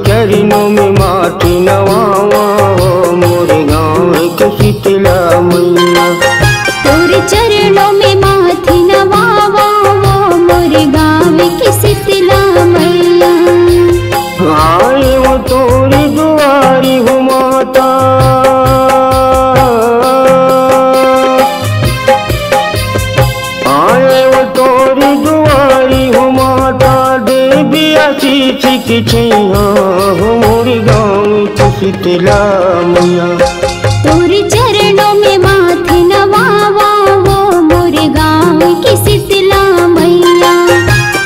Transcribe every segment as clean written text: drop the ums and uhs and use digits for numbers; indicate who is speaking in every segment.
Speaker 1: चरणों में माटी नवावा हो मोरे गाँव के शीतला मैया।
Speaker 2: तोरे चरणों में माटी नवावा हो मोरे गाँव के शीतला मैया।
Speaker 1: आए वो तोरी दुआरी हो माता, आए वो तोरी दुआरी हो माता, देवी आशीष की छैया हो मोरे गाँव के शीतला मैया।
Speaker 2: तोरे चरणों में माथे नवावा हो मोरे गाँव की शीतला मैया।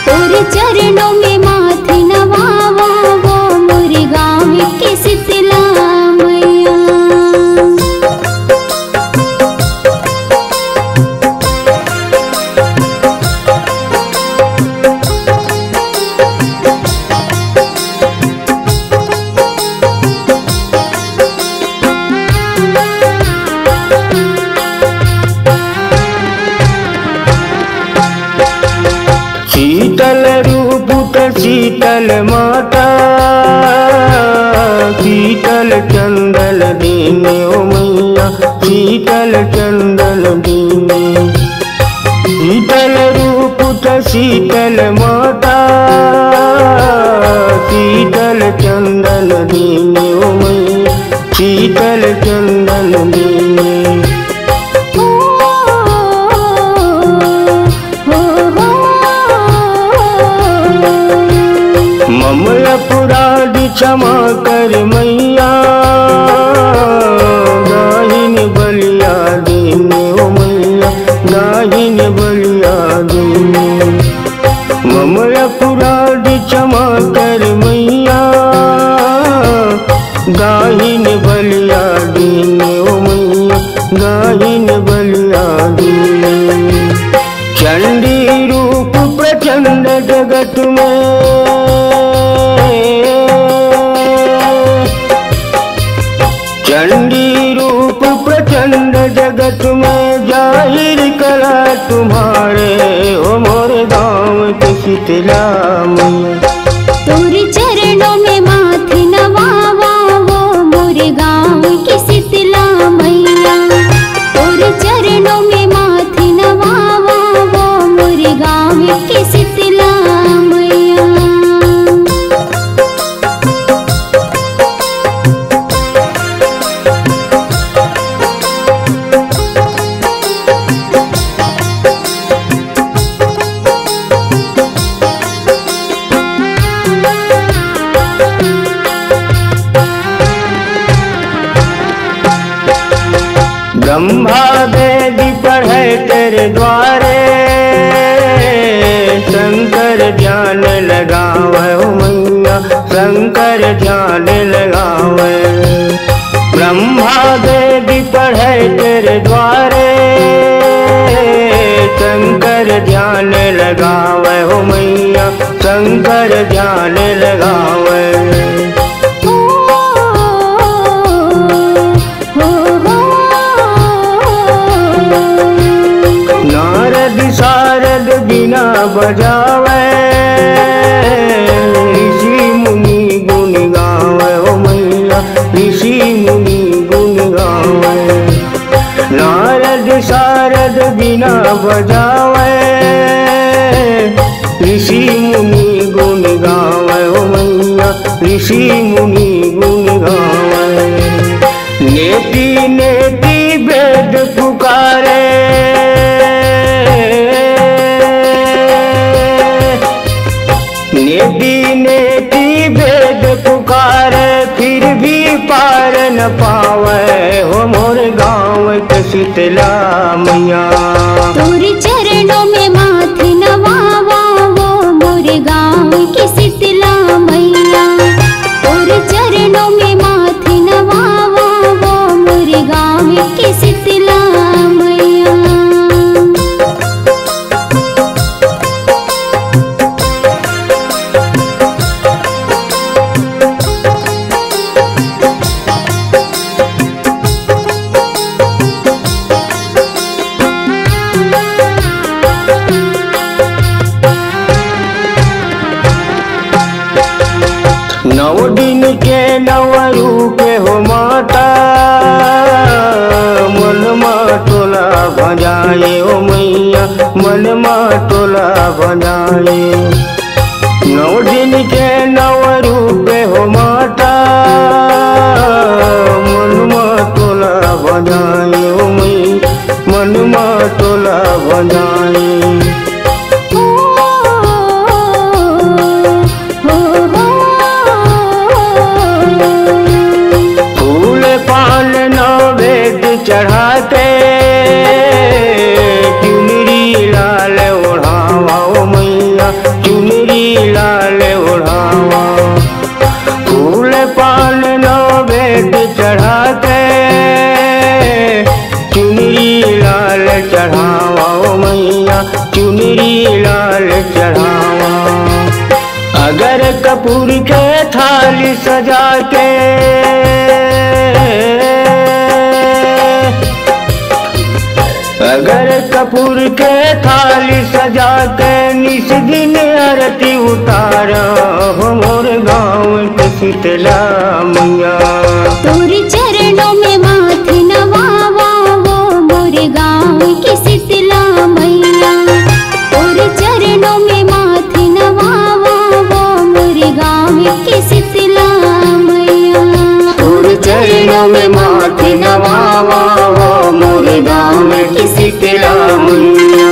Speaker 2: तोरे चरणों में माथे नवावा हो मोरे गाँव की शीतला मैया।
Speaker 1: शीतल रूप शीतल माता, शीतल चंदन दीने ओ मैया, शीतल चंदन दीने। शीतल रूप शीतल माता, शीतल चंदन दीने ओ मैया, शीतल चंदन दीने। ममला पुराण क्षमा कर मैया, गाहिन बलिया दीने ओ मैया, गाहिन बलिया दीने। ममला पुराण क्षमा कर मैया, गाहिन बलिया दीने ओ मैया, गाहिन बलिया दीने। चंडी रूप प्रचंड जगत में, चंडी रूप प्रचंड जगत में, जाहिर कला तुम्हारे ओ मोरे गाँव के शीतला मैया।
Speaker 2: तोरे चरणों में माथे नवावा हो मोरे गाँव की शीतला मैया। तोरे चरणों में माथे नवावा हो मोरे गाँव की शीतला मैया।
Speaker 1: ब्रह्मा वेद पढ़े तेरे द्वारे, शंकर ध्यान लगावे ओ मैया, शंकर ध्यान लगावे। ब्रह्मा वेद पढ़े तेरे द्वारे, शंकर ध्यान लगावे ओ मैया, शंकर ध्यान लगावे। नारद शारद बिना बजावे, ऋषि मुनि गुण गावे ओ मैया, ऋषि मुनि गुण गावे। नारद शारद बिना बजावे, ऋषि मुनि गुण गावे ओ मैया, ऋषि मुनि गुण गावे। नेति नेति वेद पुकारे, नेति नेति वेद पुकारे, फिर भी पार न पावे हो मोर गाँव के शीतला मैया।
Speaker 2: तोरे चरणों में माथे नवावा हो मोरे गाँव की शीतला मैया। तोरे चरणों में माथे नवावा हो मोरे गाँव की शीतला मैया।
Speaker 1: मैया मन में टोला बजाए। 9 दिन के 9 रूप हो माता मन में टोला बजाए हो मैया मन में टोला बजाए। चढ़ा के चुनरी लाल ओढ़ावा ओ मैया चुनरी लाल ओढ़ावा। फूल पान नवेद चढ़ा के चुनरी लाल चढ़ावा ओ मैया चुनरी लाल चढ़ावा। अगर कपूर के थाली सजा के अगर कपूर के थाली सजा के निस दिन आरती उतार हो मोर गाँव के शीतला मैया।
Speaker 2: तोर चरणों में माथे नवावा वो मोर गाँव की शीतला मैया। तोर चरणों में माथे नवावा वो मोर गाँव की शीतला मैया।
Speaker 1: तोर चरणों में माथे नवावा वो मोर गाँव की शीतला मैया।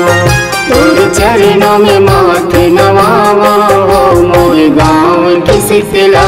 Speaker 1: तोर चरणों में माथे नवावा हो मोर गाँव की शीतला